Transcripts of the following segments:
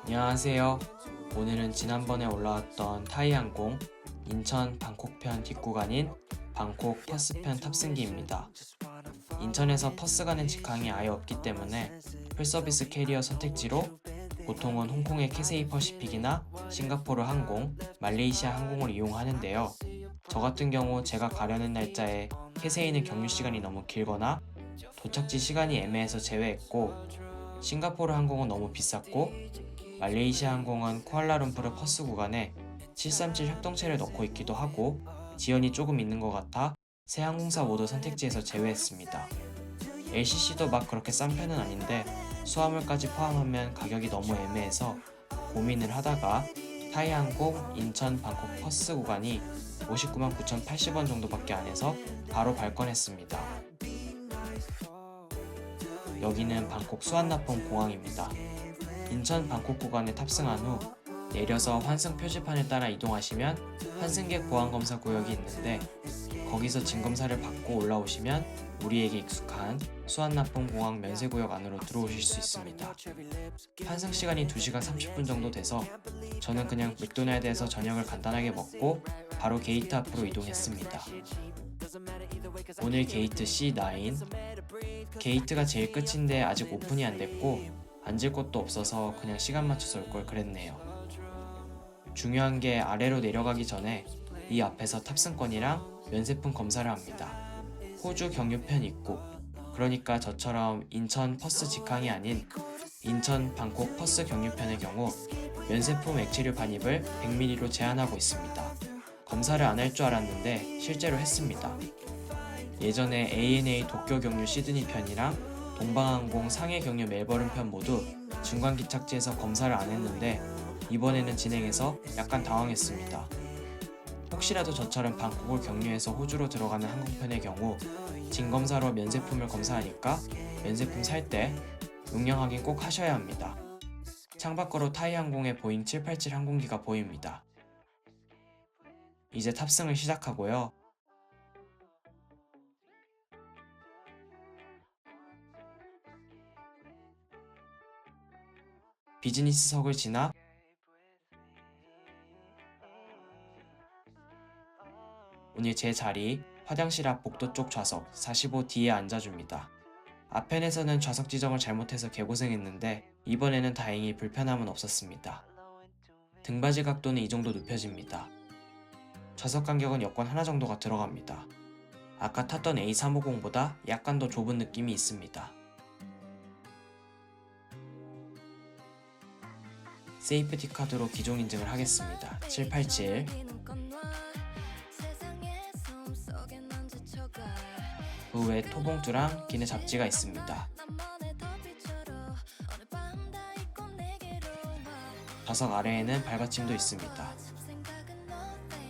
안녕하세요. 오늘은 지난번에 올라왔던 타이항공 인천 방콕편 뒷구간인 방콕 퍼스편 탑승기입니다. 인천에서 퍼스 가는 직항이 아예 없기 때문에 풀서비스 캐리어 선택지로 보통은 홍콩의 캐세이 퍼시픽이나 싱가포르 항공, 말레이시아 항공을 이용하는데요. 저 같은 경우 제가 가려는 날짜에 캐세이는 경유 시간이 너무 길거나 도착지 시간이 애매해서 제외했고, 싱가포르 항공은 너무 비쌌고, 말레이시아 항공은 쿠알라룸푸르 퍼스 구간에 737 협동체를 넣고 있기도 하고 지연이 조금 있는 것 같아 세 항공사 모두 선택지에서 제외했습니다. LCC도 막 그렇게 싼 편은 아닌데 수화물까지 포함하면 가격이 너무 애매해서 고민을 하다가 타이항공 인천 방콕 퍼스 구간이 59만 9,080원 정도밖에 안 해서 바로 발권했습니다. 여기는 방콕 수완나폰 공항입니다. 인천 방콕 구간에 탑승한 후 내려서 환승 표지판을 따라 이동하시면 환승객 보안검사 구역이 있는데, 거기서 진검사를 받고 올라오시면 우리에게 익숙한 수완나폰 공항 면세구역 안으로 들어오실 수 있습니다. 환승 시간이 2시간 30분 정도 돼서 저는 그냥 맥도날드에서 저녁을 간단하게 먹고 바로 게이트 앞으로 이동했습니다. 오늘 게이트 C9, 게이트가 제일 끝인데 아직 오픈이 안 됐고 앉을 곳도 없어서 그냥 시간 맞춰서 올 걸 그랬네요. 중요한 게 아래로 내려가기 전에 이 앞에서 탑승권이랑 면세품 검사를 합니다. 호주 경유편 입국, 그러니까 저처럼 인천 퍼스 직항이 아닌 인천 방콕 퍼스 경유편의 경우 면세품 액체류 반입을 100ml로 제한하고 있습니다. 검사를 안 할 줄 알았는데 실제로 했습니다. 예전에 ANA 도쿄 경유 시드니 편이랑 동방항공 상해 경유 멜버른 편 모두 중간기착지에서 검사를 안 했는데 이번에는 진행해서 약간 당황했습니다. 혹시라도 저처럼 방콕을 경유해서 호주로 들어가는 항공편의 경우 진검사로 면세품을 검사하니까 면세품 살 때 용량 확인 꼭 하셔야 합니다. 창밖으로 타이항공의 보잉 787 항공기가 보입니다. 이제 탑승을 시작하고요. 비즈니스석을 지나 오늘 제 자리 화장실 앞 복도 쪽 좌석 45D에 앉아줍니다. 앞편에서는 좌석 지정을 잘못해서 개고생했는데 이번에는 다행히 불편함은 없었습니다. 등받이 각도는 이 정도 눕혀집니다. 좌석 간격은 여권 하나 정도가 들어갑니다. 아까 탔던 A350보다 약간 더 좁은 느낌이 있습니다. 세이프티 카드로 기종 인증을 하겠습니다. 787. 그 외에 토봉투랑 기내 잡지가 있습니다. 좌석 아래에는 발받침도 있습니다.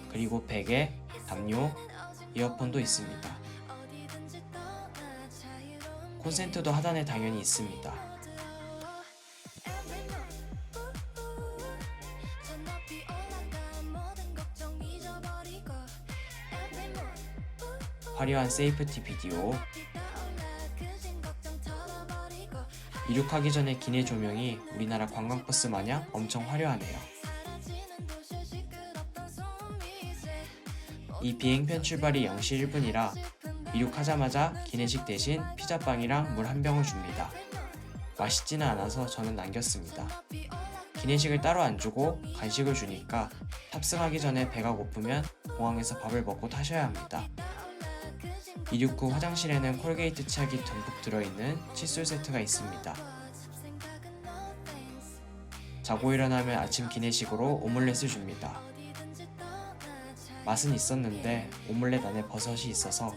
그리고 베개, 담요, 이어폰도 있습니다. 콘센트도 하단에 당연히 있습니다. 화려한 세이프티 비디오, 이륙하기 전에 기내 조명이 우리나라 관광버스 마냥 엄청 화려하네요. 이 비행편 출발이 0시 1분이라 이륙하자마자 기내식 대신 피자빵이랑 물 한 병을 줍니다. 맛있지는 않아서 저는 남겼습니다. 기내식을 따로 안 주고 간식을 주니까 탑승하기 전에 배가 고프면 공항에서 밥을 먹고 타셔야 합니다. 이륙 후 화장실에는 콜게이트 치약이 듬뿍 들어있는 칫솔 세트가 있습니다. 자고 일어나면 아침 기내식으로 오믈렛을 줍니다. 맛은 있었는데 오믈렛 안에 버섯이 있어서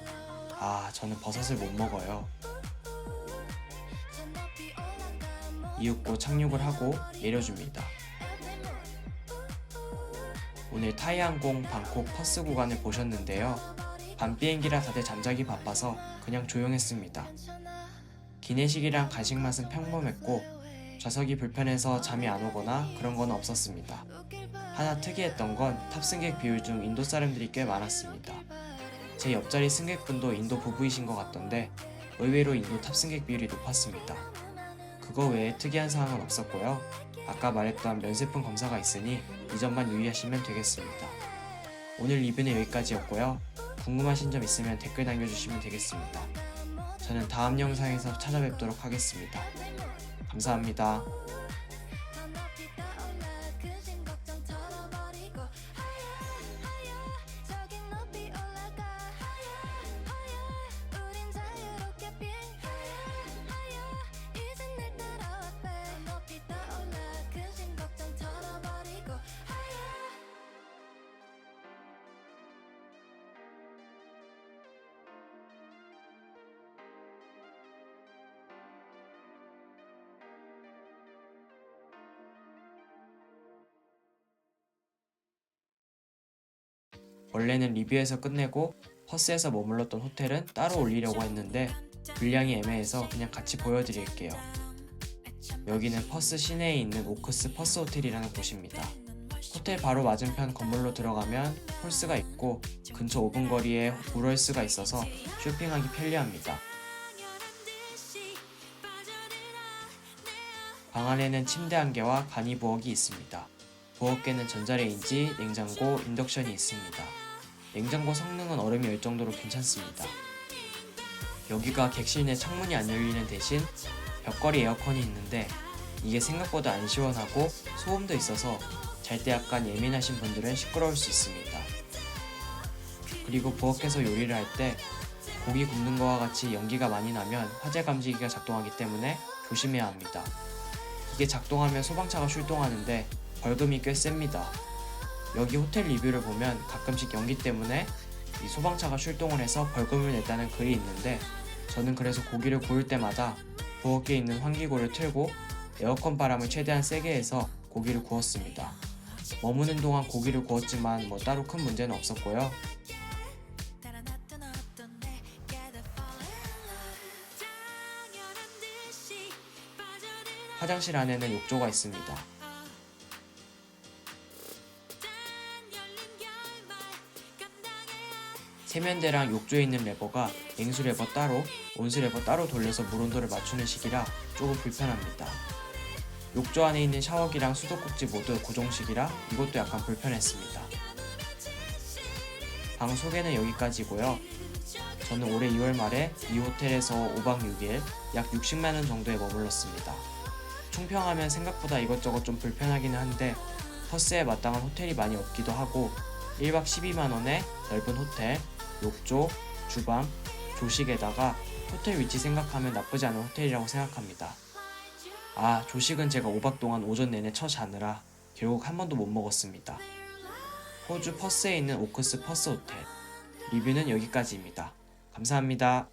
저는 버섯을 못 먹어요. 이윽고 착륙을 하고 내려줍니다. 오늘 타이항공 방콕 퍼스 구간을 보셨는데요. 밤 비행기라 다들 잠자기 바빠서 그냥 조용했습니다. 기내식이랑 간식 맛은 평범했고 좌석이 불편해서 잠이 안 오거나 그런 건 없었습니다. 하나 특이했던 건 탑승객 비율 중 인도 사람들이 꽤 많았습니다. 제 옆자리 승객분도 인도 부부이신 것 같던데 의외로 인도 탑승객 비율이 높았습니다. 그거 외에 특이한 사항은 없었고요. 아까 말했던 면세품 검사가 있으니 이 점만 유의하시면 되겠습니다. 오늘 리뷰는 여기까지였고요. 궁금하신 점 있으면 댓글 남겨주시면 되겠습니다. 저는 다음 영상에서 찾아뵙도록 하겠습니다. 감사합니다. 원래는 리뷰에서 끝내고 퍼스에서 머물렀던 호텔은 따로 올리려고 했는데 분량이 애매해서 그냥 같이 보여드릴게요. 여기는 퍼스 시내에 있는 오크스 퍼스 호텔이라는 곳입니다. 호텔 바로 맞은편 건물로 들어가면 홀스가 있고 근처 5분 거리에 우럴스가 있어서 쇼핑하기 편리합니다. 방 안에는 침대 1개와 간이 부엌이 있습니다. 부엌에는 전자레인지, 냉장고, 인덕션이 있습니다. 냉장고 성능은 얼음이 열 정도로 괜찮습니다. 여기가 객실 내 창문이 안 열리는 대신 벽걸이 에어컨이 있는데 이게 생각보다 안 시원하고 소음도 있어서 잘 때 약간 예민하신 분들은 시끄러울 수 있습니다. 그리고 부엌에서 요리를 할 때 고기 굽는 거와 같이 연기가 많이 나면 화재 감지기가 작동하기 때문에 조심해야 합니다. 이게 작동하면 소방차가 출동하는데 벌금이 꽤 셉니다. 여기 호텔 리뷰를 보면 가끔씩 연기 때문에 이 소방차가 출동을 해서 벌금을 냈다는 글이 있는데 저는 그래서 고기를 구울 때마다 부엌에 있는 환기구를 틀고 에어컨 바람을 최대한 세게 해서 고기를 구웠습니다. 머무는 동안 고기를 구웠지만 따로 큰 문제는 없었고요. 화장실 안에는 욕조가 있습니다. 세면대랑 욕조에 있는 레버가 냉수 레버 따로, 온수 레버 따로 돌려서 물 온도를 맞추는 식이라 조금 불편합니다. 욕조 안에 있는 샤워기랑 수도꼭지 모두 고정식이라 이것도 약간 불편했습니다. 방 소개는 여기까지고요. 저는 올해 2월 말에 이 호텔에서 5박 6일 약 60만원 정도에 머물렀습니다. 총평하면 생각보다 이것저것 좀 불편하기는 한데 퍼스에 마땅한 호텔이 많이 없기도 하고 1박 12만원에 넓은 호텔, 욕조, 주방, 조식에다가 호텔 위치 생각하면 나쁘지 않은 호텔이라고 생각합니다. 조식은 제가 5박 동안 오전 내내 쳐자느라 결국 한 번도 못 먹었습니다. 호주 퍼스에 있는 오크스 퍼스 호텔 리뷰는 여기까지입니다. 감사합니다.